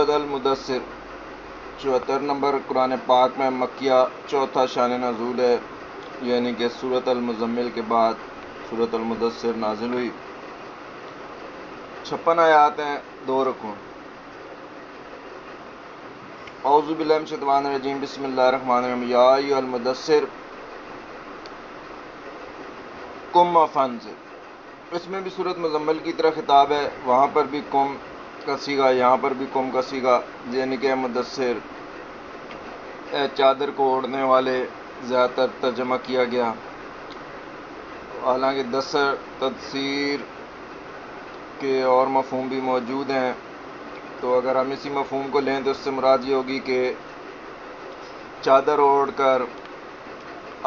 سورۃ المدثر 74 نمبر قرآن پاک میں مکیہ، چوتھا شان نزول ہے، یعنی کہ سورۃ المزمل کے بعد سورۃ المدثر نازل ہوئی۔ 56 آیات ہیں، 2 رکوع۔ اعوذ باللہ من الشیطان الرجیم، بسم اللہ الرحمن الرحیم۔ یا ایھا المدثر قم فانذر۔ اس میں بھی سورۃ مزمل کی طرح خطاب ہے، وہاں پر بھی قم کا صیغہ، یہاں پر بھی قم کا صیغہ، یعنی کہ مدثر، اے چادر کو اوڑھنے والے، زیادہ تر ترجمہ کیا گیا۔ حالانکہ دثر تدثیر کے اور مفہوم بھی موجود ہیں، تو اگر ہم اسی مفہوم کو لیں تو اس سے مراد یہ ہوگی کہ چادر اوڑھ کر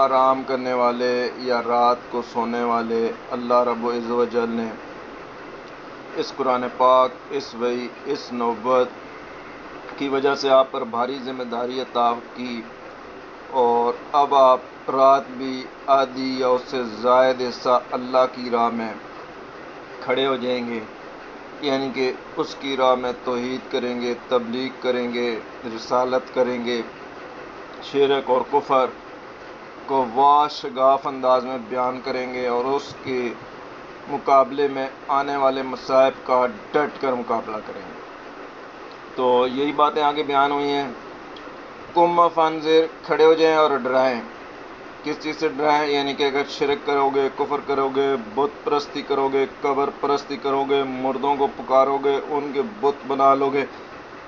آرام کرنے والے یا رات کو سونے والے۔ اللہ رب و عز و جل نے اس قرآن پاک، اس وحی، اس نبوت کی وجہ سے آپ پر بھاری ذمہ داری عطا کی، اور اب آپ رات بھی آدھی یا اس سے زائد حصہ اللہ کی راہ میں کھڑے ہو جائیں گے، یعنی کہ اس کی راہ میں توحید کریں گے، تبلیغ کریں گے، رسالت کریں گے، شرک اور کفر کو واضح شگاف انداز میں بیان کریں گے، اور اس کے مقابلے میں آنے والے مصائب کا ڈٹ کر مقابلہ کریں گے۔ تو یہی باتیں آگے بیان ہوئی ہیں۔ قم فانذر، کھڑے ہو جائیں اور ڈرائیں۔ کس چیز سے ڈرائیں؟ یعنی کہ اگر شرک کرو گے، کفر کرو گے، بت پرستی کرو گے، قبر پرستی کرو گے، مردوں کو پکارو گے، ان کے بت بنا لو گے،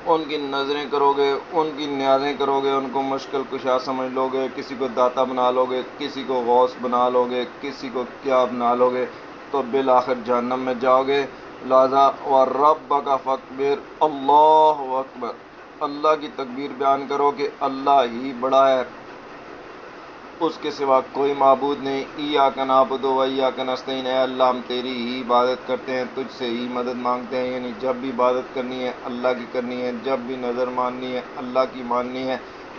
ان کی نظریں کرو گے، ان کی نیازیں کرو گے، ان کو مشکل کشا سمجھ لو گے، کسی کو داتا بنا لو گے، کسی کو غوث بنا لو گے، کسی کو کیا بنا لو گے، تو بالآخر جہنم میں جاؤ گے۔ لہٰذا وَرَبَّکَ فَکَبِّرْ، اللہ اکبر، اللہ کی تکبیر بیان کرو کہ اللہ ہی بڑا ہے، اس کے سوا کوئی معبود نہیں۔ ایاک نعبد و ایاک نستعین، اے اللہ ہم تیری ہی عبادت کرتے ہیں، تجھ سے ہی مدد مانگتے ہیں، یعنی جب بھی عبادت کرنی ہے اللہ کی کرنی ہے، جب بھی نظر ماننی ہے اللہ کی ماننی ہے،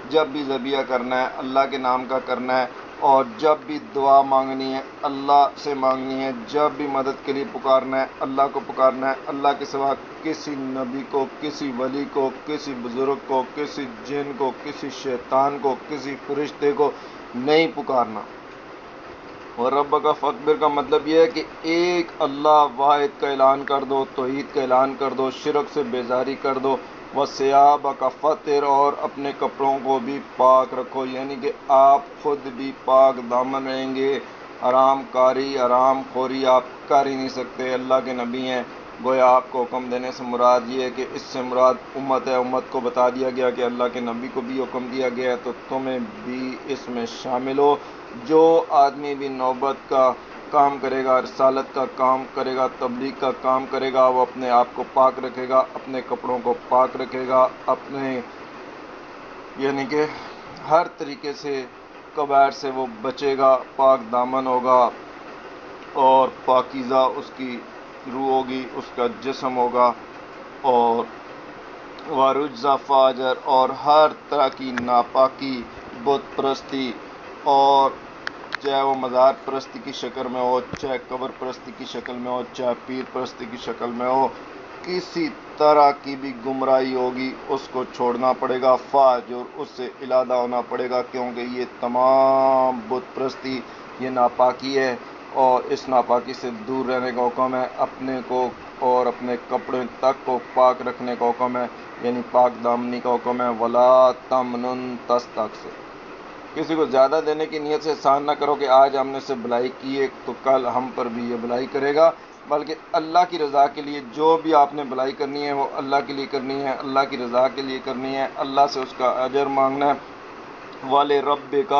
جب بھی ذبیحہ کرنا ہے اللہ کے نام کا کرنا ہے، اور جب بھی دعا مانگنی ہے اللہ سے مانگنی ہے، جب بھی مدد کے لیے پکارنا ہے اللہ کو پکارنا ہے، اللہ کے سوا کسی نبی کو، کسی ولی کو، کسی بزرگ کو، کسی جن کو، کسی شیطان کو، کسی فرشتے کو نہیں پکارنا۔ اور رب کا فکبر کا مطلب یہ ہے کہ ایک اللہ واحد کا اعلان کر دو، توحید کا اعلان کر دو، شرک سے بیزاری کر دو۔ وَثِيَابَكَ فَطِّرْ، اور اپنے کپڑوں کو بھی پاک رکھو، یعنی کہ آپ خود بھی پاک دامن رہیں گے۔ حرام کاری، حرام خوری آپ کر ہی نہیں سکتے، اللہ کے نبی ہیں، گویا آپ کو حکم دینے سے مراد یہ ہے کہ اس سے مراد امت ہے، امت کو بتا دیا گیا کہ اللہ کے نبی کو بھی حکم دیا گیا ہے، تو تمہیں بھی اس میں شامل ہو۔ جو آدمی بھی نوبت کا کام کرے گا، رسالت کا کام کرے گا، تبلیغ کا کام کرے گا، وہ اپنے آپ کو پاک رکھے گا، اپنے کپڑوں کو پاک رکھے گا، اپنے یعنی کہ ہر طریقے سے کبائر سے وہ بچے گا، پاک دامن ہوگا، اور پاکیزہ اس کی روح ہوگی، اس کا جسم ہوگا، اور وَرُجْزَ فَاجَر، اور ہر طرح کی ناپاکی، بت پرستی، اور چاہے وہ مزار پرستی کی شکل میں ہو، چاہے قبر پرستی کی شکل میں ہو، چاہے پیر پرستی کی شکل میں ہو، کسی طرح کی بھی گمراہی ہوگی اس کو چھوڑنا پڑے گا، فاجر، اس سے علیحدہ ہونا پڑے گا، کیونکہ یہ تمام بت پرستی یہ ناپاکی ہے، اور اس ناپاکی سے دور رہنے کا حکم ہے، اپنے کو اور اپنے کپڑے تک کو پاک رکھنے کا حکم ہے، یعنی پاک دامنی کا حکم ہے۔ وَلَا تَمْنُن تَسْتَكْثِرْ، کسی کو زیادہ دینے کی نیت سے احسان نہ کرو کہ آج ہم نے اسے بھلائی کی ہے تو کل ہم پر بھی یہ بھلائی کرے گا، بلکہ اللہ کی رضا کے لیے جو بھی آپ نے بھلائی کرنی ہے وہ اللہ کے لیے کرنی ہے، اللہ کی رضا کے لیے کرنی ہے، اللہ سے اس کا اجر مانگنا ہے۔ وَلِرَبِّكَ،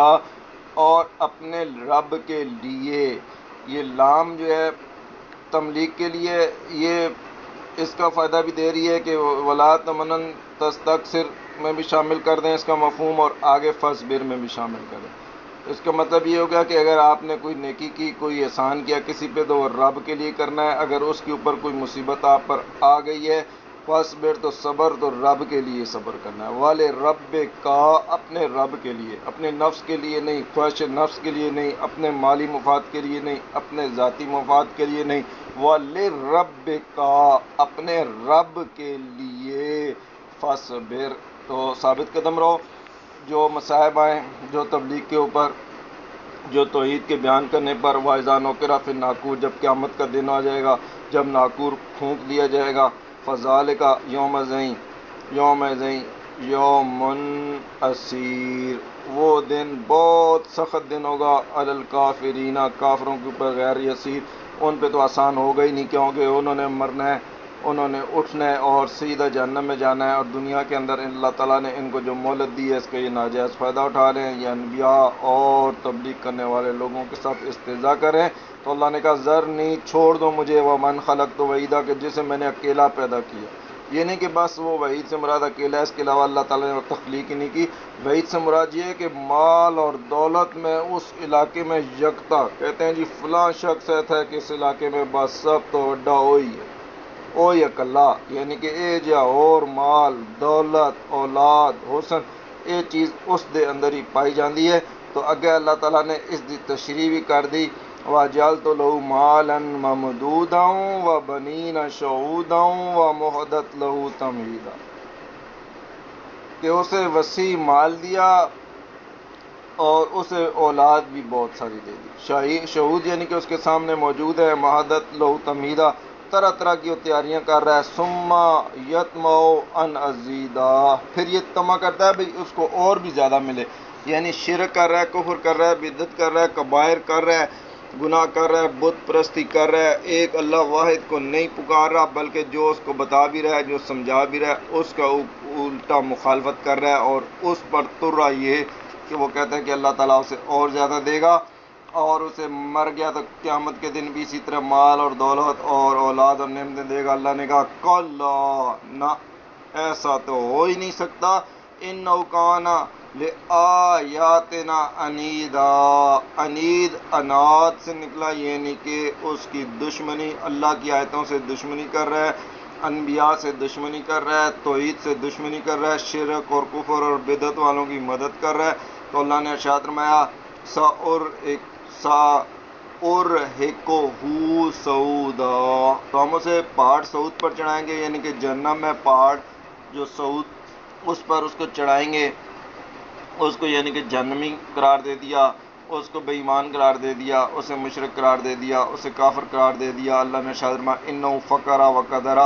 اور اپنے رب کے لیے، یہ لام جو ہے تملیغ کے لیے، یہ اس کا فائدہ بھی دے رہی ہے کہ وَلَا تَمْنُن تَسْتَكْثِرْ میں بھی شامل کر دیں اس کا مفہوم، اور آگے فَاصْبِرْ میں بھی شامل کر دیں۔ اس کا مطلب یہ ہوگا کہ اگر آپ نے کوئی نیکی کی، کوئی احسان کیا کسی پہ، تو وہ رب کے لیے کرنا ہے، اگر اس کے اوپر کوئی مصیبت آپ پر آ گئی ہے، فَاصْبِرْ، تو صبر تو رب کے لیے صبر کرنا ہے۔ وَلِرَبِّكَ، اپنے رب کے لیے، اپنے نفس کے لیے نہیں، خواہش نفس کے لیے نہیں، اپنے مالی مفاد کے لیے نہیں، اپنے ذاتی مفاد کے لیے نہیں، وَلِرَبِّكَ، اپنے رب کے لیے، فاصبر، تو ثابت قدم رہو. جو مصائب آئیں، جو تبلیغ کے اوپر، جو توحید کے بیان کرنے پر، وَإِذَا نُقِرَ فِي النَّاقُورِ، جب قیامت کا دن آ جائے گا، جب ناقور پھونک دیا جائے گا، فَذَلِكَ یومئذ یوم عسیر، وہ دن بہت سخت دن ہوگا، علی الکافرین، کافروں کے اوپر، غیر یسیر، ان پہ تو آسان ہوگا ہی نہیں، کیونکہ انہوں نے مرنا ہے، انہوں نے اٹھنا ہے اور سیدھا جہنم میں جانا ہے. اور دنیا کے اندر اللہ تعالیٰ نے ان کو جو مہلت دی ہے، اس کا یہ ناجائز فائدہ اٹھا رہے ہیں، یہ انبیاء اور تبلیغ کرنے والے لوگوں کے ساتھ استہزاء کریں. تو اللہ نے کہا ذرنی، چھوڑ دو مجھے، ومن خلقت وحیدا، کہ جسے میں نے اکیلا پیدا کیا. یہ نہیں کہ بس وہ وحید سے مراد اکیلا ہے، اس کے علاوہ اللہ تعالیٰ نے تخلیق ہی نہیں کی. وحید سے مراد یہ ہے کہ مال اور دولت میں اس علاقے میں یکتا، کہتے ہیں جی فلاں شخص ایسا ہے کہ اس علاقے میں بس سب تو وڈا وہی ہے، او یکلا، یعنی کہ اے جا اور مال، دولت، اولاد، حسن، یہ چیز اس دے اندر ہی پائی جاندی ہے. تو اگے اللہ تعالیٰ نے اس دی تشریح بھی کر دی، وَجَعَلْتُ لَهُ مَالًا مَمْدُودًا وَبَنِينَ شُهُودًا وَمَهَّدتُ لَهُ تَمْهِيدًا، کہ اسے وسیع مال دیا اور اسے اولاد بھی بہت ساری دے دی. شہود یعنی کہ اس کے سامنے موجود ہے، مہدت لہو تمہیدہ، طرح طرح کی وہ تیاریاں کر رہا ہے. ثم یطمع ان ازیدا، پھر یہ طمع کرتا ہے بھئی اس کو اور بھی زیادہ ملے، یعنی شرک کر رہا ہے، کفر کر رہا ہے، بدعت کر رہا ہے، کبائر کر رہا ہے، گناہ کر رہا ہے، بت پرستی کر رہا ہے، ایک اللہ واحد کو نہیں پکار رہا، بلکہ جو اس کو بتا بھی رہا ہے، جو سمجھا بھی رہا ہے، اس کا الٹا مخالفت کر رہا ہے، اور اس پر تر رہا یہ کہ وہ کہتا ہے کہ اللہ تعالیٰ اسے اور زیادہ دے گا، اور اسے مر گیا تو قیامت کے دن بھی اسی طرح مال اور دولت اور اولاد اور نعمتیں دے گا. اللہ نے کہا کلا، نہ، ایسا تو ہو ہی نہیں سکتا. انہ کان لآیاتنا عنیدا، عنید عناد سے نکلا، یعنی کہ اس کی دشمنی، اللہ کی آیتوں سے دشمنی کر رہا ہے، انبیاء سے دشمنی کر رہا ہے، توحید سے دشمنی کر رہا ہے، شرک اور کفر اور بدعت والوں کی مدد کر رہا ہے. تو اللہ نے ارشاد فرمایا سَأُرْهِقُهُ صَعُودًا، تو ہم اسے پہاڑ صعود پر چڑھائیں گے، یعنی کہ جہنم میں پہاڑ جو صعود، اس پر اس کو چڑھائیں گے، اس کو یعنی کہ جہنمی قرار دے دیا، اس کو بے ایمان قرار دے دیا، اسے مشرک قرار دے دیا، اسے کافر قرار دے دیا. اللہ نے ارشاد فرمایا انہ فکر وقدر،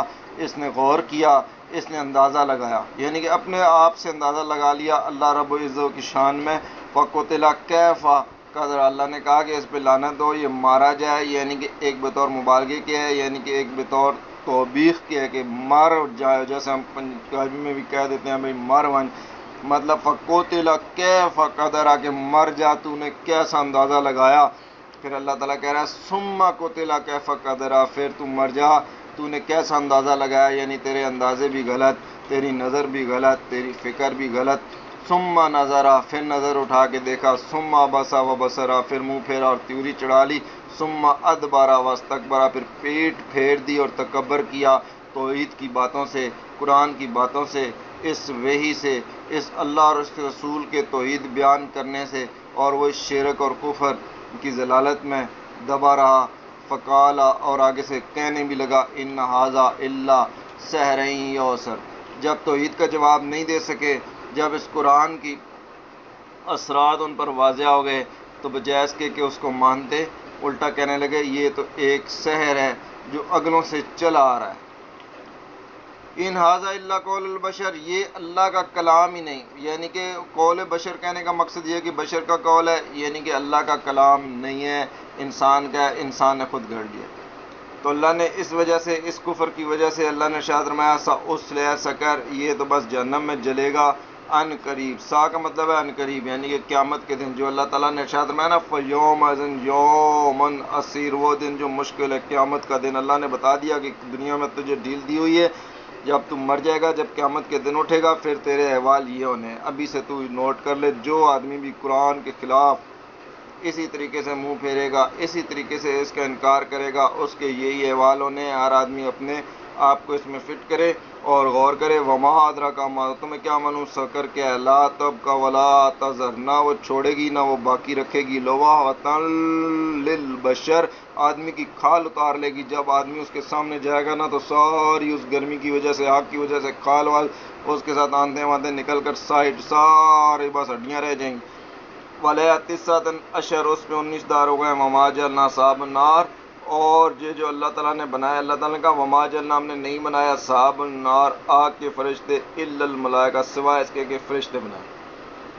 اس نے غور کیا، اس نے اندازہ لگایا، یعنی کہ اپنے آپ سے اندازہ لگا لیا اللہ رب العزت کی شان میں. فَقُتِلَ كَيْفَ قدر، اللہ نے کہا کہ اس پہ لعنت ہو، یہ مارا جائے، یعنی کہ ایک بطور مبالغے کے ہے، یعنی کہ ایک بطور توبیخ کے ہے کہ مر جائے، جیسے ہم پنجابی میں بھی کہہ دیتے ہیں بھائی مر ون، مطلب فَقُتِلَ كَيْفَ قدر، کہ مر جا، تو نے کیسا اندازہ لگایا. پھر اللہ تعالیٰ کہہ رہا ہے ثُمَّ قُتِلَ كَيْفَ قدر، پھر تو مر جا، تو نے کیسا اندازہ لگایا، یعنی تیرے اندازے بھی غلط، تیری نظر بھی غلط، تیری فکر بھی غلط. ثم نظر، پھر نظر اٹھا کے دیکھا، ثم عبس وبصر، پھر منہ پھیرا اور تیوری چڑھا لی، ثم ادبر واستکبر، پھر پیٹ پھیر دی اور تکبر کیا. توحید کی باتوں سے، قرآن کی باتوں سے، اس وحی سے، اس اللہ اور اس کے رسول کے توحید بیان کرنے سے، اور وہ اس شرک اور کفر کی ضلالت میں دبا رہا. فقال، اور آگے سے کہنے بھی لگا ان ھذا الا سحر یؤثر، جب توحید کا جواب نہیں دے سکے، جب اس قرآن کی اثرات ان پر واضح ہو گئے، تو بجائے اس کے کہ اس کو مانتے، الٹا کہنے لگے یہ تو ایک سحر ہے جو اگلوں سے چلا آ رہا ہے. ان ھذا الا قول البشر، یہ اللہ کا کلام ہی نہیں، یعنی کہ قول بشر کہنے کا مقصد یہ ہے کہ بشر کا قول ہے، یعنی کہ اللہ کا کلام نہیں ہے، انسان کا ہے، انسان نے خود گھڑ لیا. تو اللہ نے اس وجہ سے، اس کفر کی وجہ سے اللہ نے ارشاد فرمایا سأصلہ سقر، یہ تو بس جہنم میں جلے گا ان قریب. سا کا مطلب ہے ان قریب، یعنی کہ قیامت کے دن، جو اللہ تعالیٰ نے ارشاد فرمایا نا فَيَوْمَئِذٍ یوم عسیر، وہ دن جو مشکل ہے، قیامت کا دن. اللہ نے بتا دیا کہ دنیا میں تجھے ڈیل دی ہوئی ہے، جب تم مر جائے گا، جب قیامت کے دن اٹھے گا، پھر تیرے احوال یہ ہونے ہیں. ابھی سے تو نوٹ کر لے، جو آدمی بھی قرآن کے خلاف اسی طریقے سے منہ پھیرے گا، اسی طریقے سے اس کا انکار کرے گا، اس کے یہی احوال ہونے. ہر آدمی اپنے آپ کو اس میں فٹ کرے اور غور کرے. وما ادراک ما، تمہیں کیا معلوم سکر کے لا تبقى ولا تذر، نہ وہ چھوڑے گی نہ وہ باقی رکھے گی. لواحۃ للبشر، آدمی کی کھال اتار لے گی. جب آدمی اس کے سامنے جائے گا نا تو ساری اس گرمی کی وجہ سے، آگ کی وجہ سے کھال وال اس کے ساتھ آندے واندے نکل کر سائڈ سارے بس ہڈیاں رہ جائیں گی. وَلَيَا تِسْعَةً عَشَرَ، اس میں 19 دار ہو گئے. وَمَا جَعَلْنَا أَصْحَابَ النَّارِ، اور یہ جو اللہ تعالیٰ نے بنایا، اللہ تعالیٰ نے کہا وَمَا جَعَلْنَا، ہم نے نہیں بنایا أَصْحَابَ النَّارِ، آگ کے فرشتے، إِلَّا الْمَلَائِکَةَ، سوائے اس کے کہ فرشتے بنائے.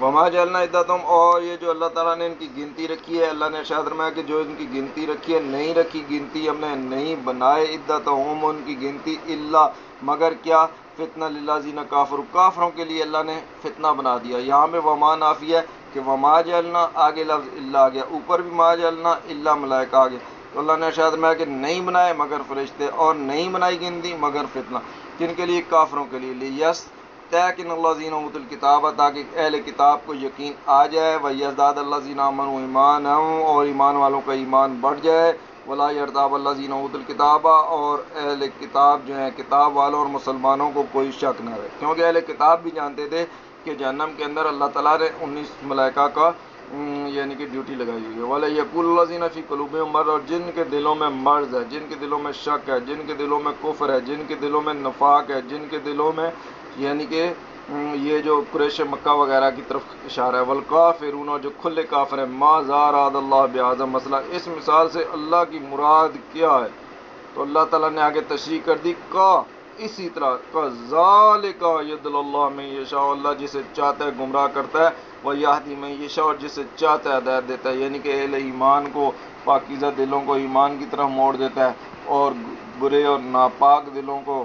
وَمَا جَعَلْنَا عِدَّتَهُمْ، اور یہ جو اللہ تعالیٰ نے ان کی گنتی رکھی ہے، اللہ نے ارشاد فرمایا کہ جو ان کی گنتی رکھی ہے، نہیں رکھی گنتی ہم نے، نہیں بنائے عِدَّتَهُمْ ان کی گنتی، إِلَّا مگر کیا، فتنہ للذین کافروا، کافروں کے لیے اللہ نے فتنہ بنا دیا. یہاں پہ وما نافیہ ہے کہ وما جعلنا، آگے لفظ الا آ گیا، اوپر بھی ما جعلنا الا ملائکہ آ گیا. تو اللہ نے ارشاد فرمایا کہ نہیں بنائے مگر فرشتے، اور نہیں بنائی گنتی مگر فتنہ. کن کے لیے؟ کافروں کے لیے. لیستیقن الذین اوتوا الکتاب، تاکہ اہل کتاب کو یقین آ جائے. ویزداد الذین آمنوا ایمانا، اور ایمان والوں کا ایمان بڑھ جائے. ولا یرتاب الذین اوتوا الکتاب، اور اہل کتاب جو ہیں، کتاب والوں اور مسلمانوں کو کوئی شک نہ رہے، کیونکہ اہل کتاب بھی جانتے تھے کہ جہنم کے اندر اللہ تعالیٰ نے 19 ملائکہ کا یعنی کہ ڈیوٹی لگائی ہوئی ہے. وَلَيَقُولُ الَّذِينَ فِي قُلُوبِهِم مَرَضٌ، اور جن کے دلوں میں مرض ہے، جن کے دلوں میں شک ہے، جن کے دلوں میں کفر ہے، جن کے دلوں میں نفاق ہے، جن کے دلوں میں یعنی کہ یہ جو قریش مکہ وغیرہ کی طرف اشارہ ہے. والکافرون، اور جو کھلے کافر ہیں. ماذا اراد اللہ بہذا، مسئلہ اس مثال سے اللہ کی مراد کیا ہے؟ تو اللہ تعالیٰ نے آگے تشریح کر دی. کا اسی طرح، کذالک یضل اللہ من یشاء، اللہ جسے چاہتا ہے گمراہ کرتا ہے. ویہدی من یشاء، اور جسے چاہتا ہے ہدایت دیتا ہے. یعنی کہ اہل ایمان کو، پاکیزہ دلوں کو ایمان کی طرف موڑ دیتا ہے، اور برے اور ناپاک دلوں کو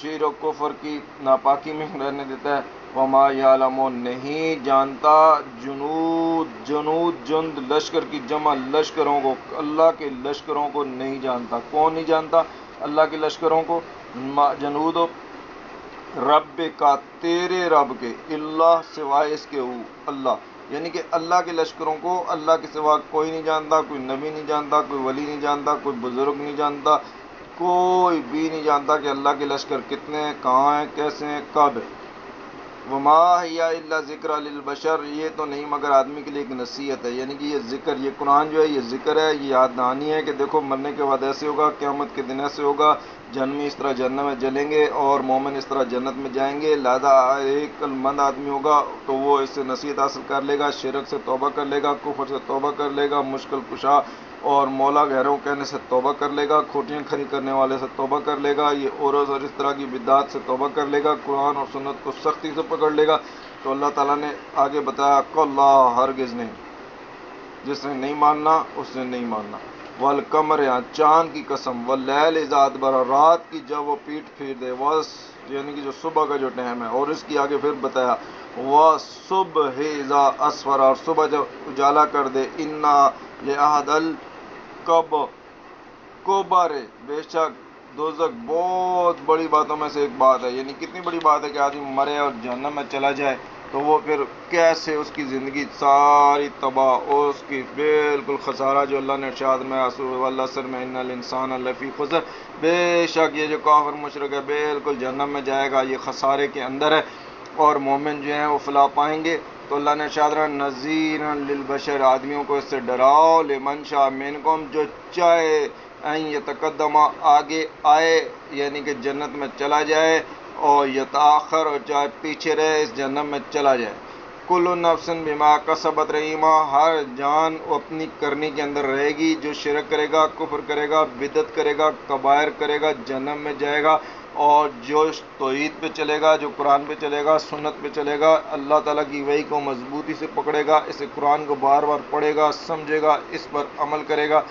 شرک و کفر کی ناپاکی میں رہنے دیتا ہے. وما یعلم، نہیں جانتا، جند لشکر کی جمع، لشکروں کو، اللہ کے لشکروں کو نہیں جانتا. کون نہیں جانتا اللہ کے لشکروں کو؟ جنود رب کا، تیرے رب کے، اللہ سوائے اس کے، اللہ یعنی کہ اللہ کے لشکروں کو اللہ کے سوا کوئی نہیں جانتا. کوئی نبی نہیں جانتا، کوئی ولی نہیں جانتا، کوئی بزرگ نہیں جانتا، کوئی بھی نہیں جانتا کہ اللہ کے لشکر کتنے ہیں، کہاں ہیں، کیسے ہیں، کب ہیں. وما ہی الا ذکر للبشر، یہ تو نہیں مگر آدمی کے لیے ایک نصیحت ہے. یعنی کہ یہ ذکر، یہ قرآن جو ہے یہ ذکر ہے، یہ یاد دہانی ہے کہ دیکھو مرنے کے بعد ایسے ہوگا، قیامت کے دن ایسے ہوگا، جہنمی اس طرح جہنم میں جلیں گے اور مومن اس طرح جنت میں جائیں گے. لہذا ایک عقل مند آدمی ہوگا تو وہ اس سے نصیحت حاصل کر لے گا، شرک سے توبہ کر لے گا، کفر سے توبہ کر لے گا، مشکل کشا اور مولا غیروں کہنے سے توبہ کر لے گا، کھوٹیاں کھڑی کرنے والے سے توبہ کر لے گا، یہ عورض اور اس طرح کی بدعات سے توبہ کر لے گا، قرآن اور سنت کو سختی سے پکڑ لے گا. تو اللہ تعالیٰ نے آگے بتایا اللہ ہرگز نہیں، جس نے نہیں ماننا اس نے نہیں ماننا. والقمر، یہاں چاند کی قسم. واللیل اذا ادبر، رات کی جب وہ پیٹ پھیر دے. یعنی کہ جو صبح کا جو ٹائم ہے. اور اس کی آگے پھر بتایا وَالصُّبْحِ اذا اسفر، اور صبح جب اجالا کر دے. انا لأحد الکبر، بے شک دوزخ بہت بڑی باتوں میں سے ایک بات ہے. یعنی کتنی بڑی بات ہے کہ آدمی مرے اور جہنم میں چلا جائے تو وہ پھر کیسے اس کی زندگی ساری تباہ، اور اس کی بالکل خسارہ، جو اللہ نے ارشاد میں والعصر میں ان الانسان لفی خسر، بے شک یہ جو کافر مشرک ہے بالکل جہنم میں جائے گا، یہ خسارے کے اندر ہے، اور مومن جو ہیں وہ فلاح پائیں گے. تو اللہ نے ارشاد رہا نذیرا للبشر، آدمیوں کو اس سے ڈراؤ، لمن شاء منکم، جو چاہے این یتقدم، آگے آئے یعنی کہ جنت میں چلا جائے، اور یتاخر، اور چاہے پیچھے رہے اس جہنم میں چلا جائے. کل نفس بما کسبت رہیما، ہر جان اپنی کرنی کے اندر رہے گی. جو شرک کرے گا، کفر کرے گا، بدعت کرے گا، کبائر کرے گا، جہنم میں جائے گا. اور جو توحید پہ چلے گا، جو قرآن پہ چلے گا، سنت پہ چلے گا، اللہ تعالیٰ کی وحی کو مضبوطی سے پکڑے گا، اسے قرآن کو بار بار پڑھے گا، سمجھے گا، اس پر عمل کرے گا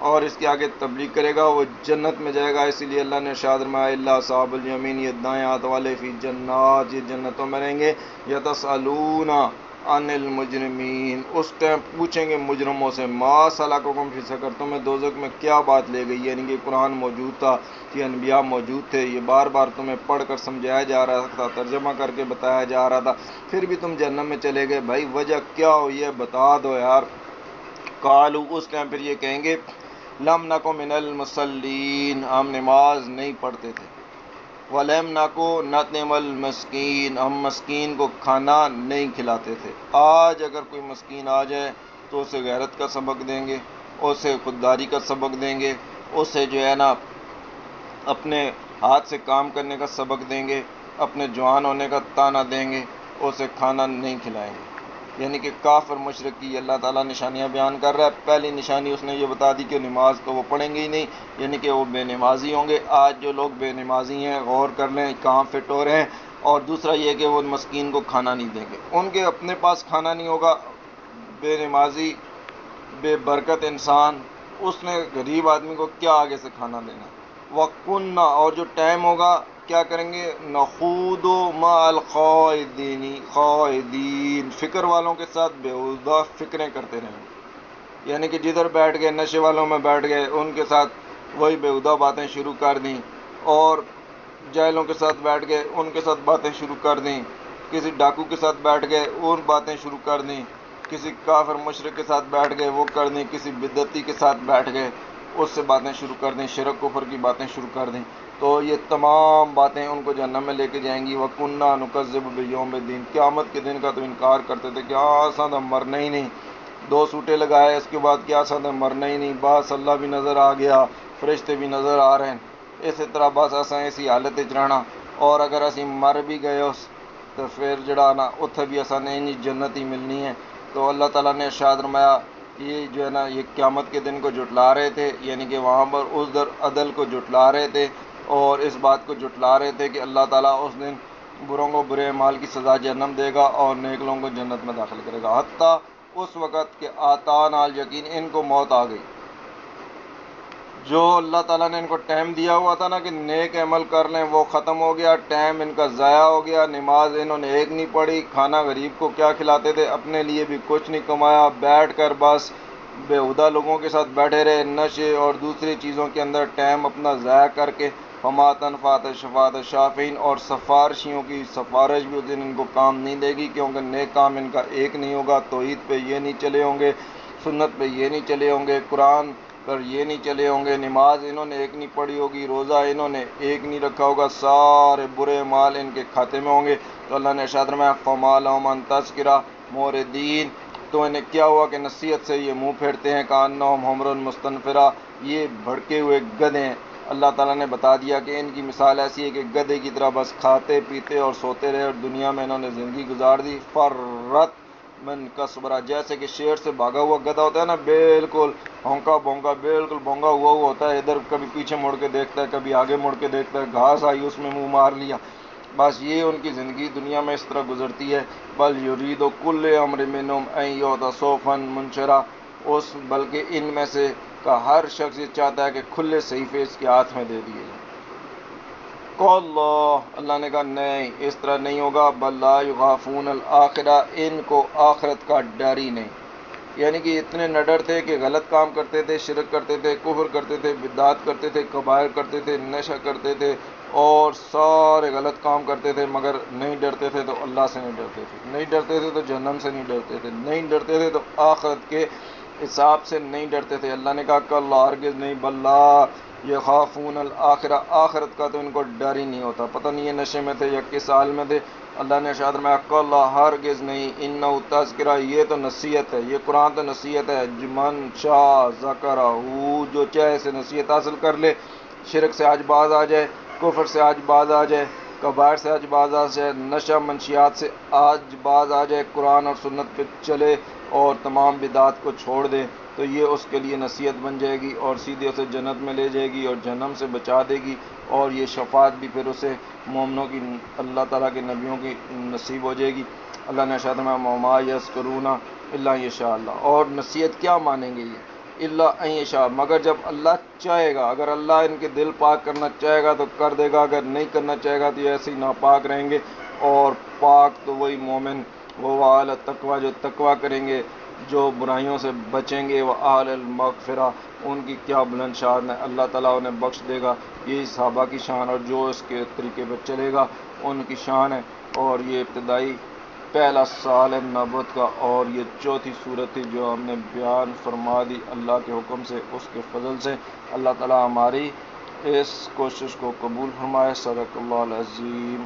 اور اس کے آگے تبلیغ کرے گا، وہ جنت میں جائے گا. اسی لیے اللہ نے ارشاد فرمایا الا اصحاب الیمین، یہ دائیں ہاتھ والے، فی جنات، یہ جنتوں میں رہیں گے. یتسالون عن المجرمین، اس ٹائم پوچھیں گے مجرموں سے ما سلککم فی سقر، تمہیں دوزخ میں کیا بات لے گئی. یعنی کہ قرآن موجود تھا، یہ انبیاء موجود تھے، یہ بار بار تمہیں پڑھ کر سمجھایا جا رہا تھا، ترجمہ کر کے بتایا جا رہا تھا، پھر بھی تم جہنم میں چلے گئے. بھائی وجہ کیا ہوئی ہے بتا دو یار. قالو اس ٹائم پھر یہ کہیں گے لم نکو من المصلین ہم نماز نہیں پڑھتے تھے، ولم نکو نطعم المسکین ہم مسکین کو کھانا نہیں کھلاتے تھے۔ آج اگر کوئی مسکین آ جائے تو اسے غیرت کا سبق دیں گے، اسے خودداری کا سبق دیں گے، اسے جو ہے نا اپنے ہاتھ سے کام کرنے کا سبق دیں گے، اپنے جوان ہونے کا تانا دیں گے، اسے کھانا نہیں کھلائیں گے۔ یعنی کہ کافر مشرک کی اللہ تعالیٰ نشانیاں بیان کر رہا ہے۔ پہلی نشانی اس نے یہ بتا دی کہ نماز تو وہ پڑھیں گے ہی نہیں، یعنی کہ وہ بے نمازی ہوں گے۔ آج جو لوگ بے نمازی ہیں غور کر لیں کہاں فٹ ہو رہے ہیں۔ اور دوسرا یہ کہ وہ مسکین کو کھانا نہیں دیں گے، ان کے اپنے پاس کھانا نہیں ہوگا۔ بے نمازی بے برکت انسان، اس نے غریب آدمی کو کیا آگے سے کھانا دینا۔ وَقُنَّا اور جو ٹائم ہوگا کیا کریں گے، نخوض مع الخائضین فکر والوں کے ساتھ بیہودہ فکریں کرتے رہیں گے۔ یعنی کہ جدھر بیٹھ گئے نشے والوں میں بیٹھ گئے، ان کے ساتھ وہی بیہودہ باتیں شروع کر دیں، اور جاہلوں کے ساتھ بیٹھ گئے ان کے ساتھ باتیں شروع کر دیں، کسی ڈاکو کے ساتھ بیٹھ گئے اور باتیں شروع کر دیں، کسی کافر مشرک کے ساتھ بیٹھ گئے وہ کر دیں، کسی بدعتی کے ساتھ بیٹھ گئے اس سے باتیں شروع کر دیں، شرک کفر کی باتیں شروع کر دیں، تو یہ تمام باتیں ان کو جہنم میں لے کے جائیں گی۔ وَكُنَّا نُكَذِّبُ بِيَوْمِ الدِّينِ قیامت کے دن کا تو انکار کرتے تھے کہ آسان تو مرنا ہی نہیں، 2 سوٹے لگائے اس کے بعد کیا آسان مرنا ہی نہیں، بس اللہ بھی نظر آ گیا، فرشتے بھی نظر آ رہے ہیں، اسی طرح بس ایسا ایسی حالت رہنا، اور اگر اسی مر بھی گئے اس تو پھر جڑا نا اتھے بھی ایسا نہیں جنت ہی ملنی ہے۔ تو اللہ تعالیٰ نے ارشاد فرمایا یہ جو ہے نا یہ قیامت کے دن کو جھٹلا رہے تھے، یعنی کہ وہاں پر اس در عدل کو جھٹلا رہے تھے، اور اس بات کو جھٹلا رہے تھے کہ اللہ تعالیٰ اس دن بروں کو برے اعمال کی سزا جہنم دے گا اور نیک لوگوں کو جنت میں داخل کرے گا، حتیٰ اس وقت کہ آتان ال یقین ان کو موت آ گئی۔ جو اللہ تعالیٰ نے ان کو ٹائم دیا ہوا تھا نا کہ نیک عمل کر لیں وہ ختم ہو گیا، ٹائم ان کا ضائع ہو گیا، نماز انہوں نے ایک نہیں پڑھی، کھانا غریب کو کیا کھلاتے تھے، اپنے لیے بھی کچھ نہیں کمایا، بیٹھ کر بس بیہودہ لوگوں کے ساتھ بیٹھے رہے، نشے اور دوسری چیزوں کے اندر ٹائم اپنا ضائع کر کے۔ فما تنفعت شفاعت الشافعین اور سفارشیوں کی سفارش بھی اس دن ان کو کام نہیں دے گی، کیونکہ نیک کام ان کا ایک نہیں ہوگا، توحید پہ یہ نہیں چلے ہوں گے، سنت پہ یہ نہیں چلے ہوں گے، قرآن پر یہ نہیں چلے ہوں گے، نماز انہوں نے ایک نہیں پڑھی ہوگی، روزہ انہوں نے ایک نہیں رکھا ہوگا، سارے برے مال ان کے کھاتے میں ہوں گے۔ تو اللہ نے ارشاد فرمایا فما لهم عن تذکرہ موردین، تو انہیں کیا ہوا کہ نصیحت سے یہ منہ پھیرتے ہیں، کانہم حمر مستنفرہ یہ بھڑکے ہوئے گدھے ہیں۔ اللہ تعالیٰ نے بتا دیا کہ ان کی مثال ایسی ہے کہ گدھے کی طرح بس کھاتے پیتے اور سوتے رہے، اور دنیا میں انہوں نے زندگی گزار دی۔ فرت من کسبرا جیسے کہ شیر سے بھاگا ہوا گدھا ہوتا ہے نا، بالکل ہونکا بونکا بالکل بونگا ہوا ہوتا ہے، ادھر کبھی پیچھے مڑ کے دیکھتا ہے کبھی آگے مڑ کے دیکھتا ہے، گھاس آئی اس میں منہ مار لیا، بس یہ ان کی زندگی دنیا میں اس طرح گزرتی ہے۔ بل یرید کل امر منہم ان یؤتی صحفا منشرہ، بلکہ ان میں سے کا ہر شخص یہ چاہتا ہے کہ کھلے صحیفے اس کے ہاتھ میں دے دیے جائیں۔ اللہ نے کہا نہیں اس طرح نہیں ہوگا، بل لا یخافون الآخرہ ان کو آخرت کا ڈر ہی نہیں، یعنی کہ اتنے نڈر تھے کہ غلط کام کرتے تھے، شرک کرتے تھے، کفر کرتے تھے، بدعات کرتے تھے، کبائر کرتے تھے، نشہ کرتے تھے اور سارے غلط کام کرتے تھے، مگر نہیں ڈرتے تھے تو اللہ سے نہیں ڈرتے تھے، نہیں ڈرتے تھے تو جہنم سے نہیں ڈرتے تھے، نہیں ڈرتے تھے تو آخرت کے حساب سے نہیں ڈرتے تھے۔ اللہ نے کہا کہ اللہ ہرگز نہیں، بل لا یخافون الآخرہ آخرت کا تو ان کو ڈر ہی نہیں ہوتا۔ پتہ نہیں یہ نشے میں تھے یا کس حال میں تھے۔ اللہ نے ارشاد فرمایا کہ اللہ ہرگز نہیں، انہ تذکرہ یہ تو نصیحت ہے، یہ قرآن تو نصیحت ہے، من شاء ذکرہ جو چاہے سے نصیحت حاصل کر لے، شرک سے آج باز آ جائے، کفر سے آج باز آ جائے، کبائر سے آج باز آ جائے، نشہ منشیات سے آج باز آ جائے، قرآن اور سنت پہ چلے اور تمام بدعات کو چھوڑ دے، تو یہ اس کے لیے نصیحت بن جائے گی اور سیدھے اسے جنت میں لے جائے گی اور جہنم سے بچا دے گی، اور یہ شفاعت بھی پھر اسے مومنوں کی اللہ تعالیٰ کے نبیوں کی نصیب ہو جائے گی۔ اللہ نے ارشاد فرمایا وما یذکرون الا یشاء اللہ، اور نصیحت کیا مانیں گے یہ، الا ان یشاء مگر جب اللہ چاہے گا، اگر اللہ ان کے دل پاک کرنا چاہے گا تو کر دے گا، اگر نہیں کرنا چاہے گا تو یہ ایسے ہی ناپاک رہیں گے، اور پاک تو وہی مومن وہ اہل التقوی جو تقوی کریں گے، جو برائیوں سے بچیں گے، وہ اہل المغفرہ ان کی کیا بلند شان ہے، اللہ تعالیٰ انہیں بخش دے گا، یہی صحابہ کی شان اور جو اس کے طریقے پر چلے گا ان کی شان ہے۔ اور یہ ابتدائی پہلا سال ہے نبوت کا، اور یہ چوتھی صورت تھی جو ہم نے بیان فرما دی اللہ کے حکم سے، اس کے فضل سے۔ اللہ تعالی ہماری اس کوشش کو قبول فرمائے۔ صدق اللہ العظیم۔